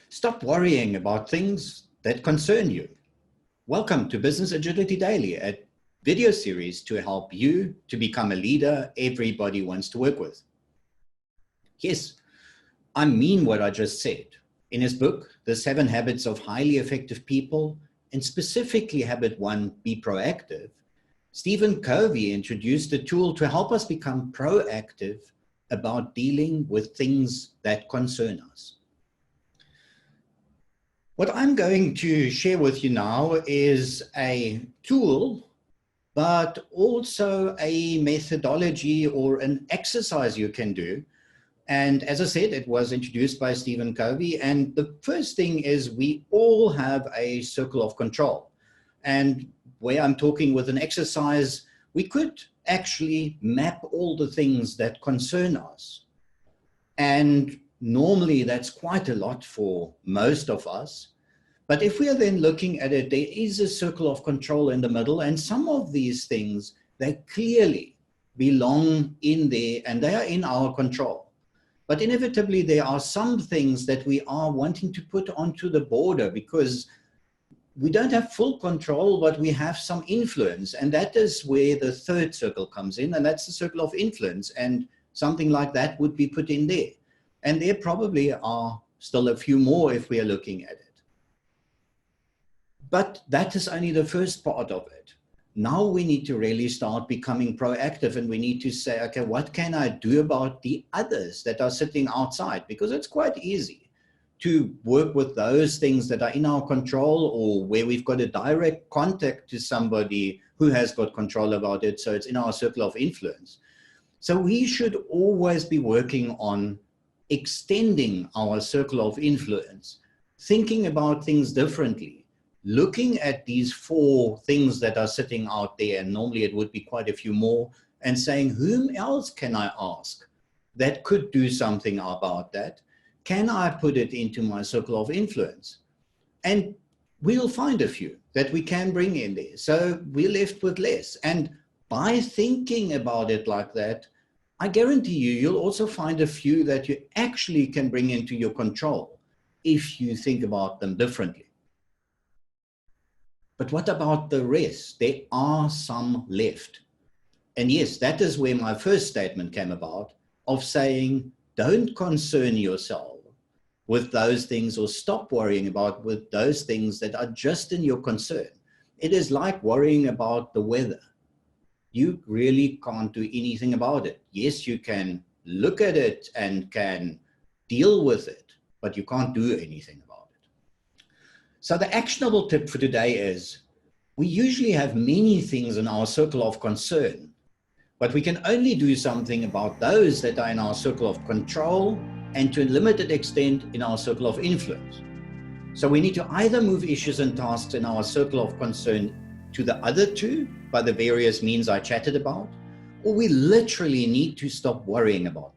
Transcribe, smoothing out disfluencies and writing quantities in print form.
Stop worrying about things that concern you. Welcome to Business Agility Daily, a video series to help you to become a leader everybody wants to work with. Yes, I mean what I just said. In his book, The 7 Habits of Highly Effective People, and specifically Habit 1, Be Proactive, Stephen Covey introduced a tool to help us become proactive about dealing with things that concern us. What I'm going to share with you now is a tool, but also a methodology or an exercise you can do. And as I said, it was introduced by Stephen Covey. And the first thing is we all have a circle of control. And where I'm talking with an exercise, we could actually map all the things that concern us. And normally that's quite a lot for most of us. But if we are then looking at it, there is a circle of control in the middle, and some of these things, they clearly belong in there and they are in our control. But inevitably, there are some things that we are wanting to put onto the border because we don't have full control, but we have some influence. And that is where the third circle comes in, and that's the circle of influence. And something like that would be put in there. And there probably are still a few more if we are looking at it. But that is only the first part of it. Now we need to really start becoming proactive, and we need to say, okay, what can I do about the others that are sitting outside? Because it's quite easy to work with those things that are in our control or where we've got a direct contact to somebody who has got control about it. So it's in our circle of influence. So we should always be working on extending our circle of influence, thinking about things differently, looking at these 4 things that are sitting out there, and normally it would be quite a few more, and saying, whom else can I ask that could do something about that? Can I put it into my circle of influence? And we'll find a few that we can bring in there. So we're left with less. And by thinking about it like that, I guarantee you'll also find a few that you actually can bring into your control if you think about them differently. But what about the rest? There are some left. And yes, that is where my first statement came about, of saying, don't concern yourself with those things, or stop worrying about with those things that are just in your concern. It is like worrying about the weather. You really can't do anything about it. Yes, you can look at it and can deal with it, but you can't do anything about it. So the actionable tip for today is, we usually have many things in our circle of concern, but we can only do something about those that are in our circle of control and to a limited extent in our circle of influence. So we need to either move issues and tasks in our circle of concern to the other 2 by the various means I chatted about, or we literally need to stop worrying about them.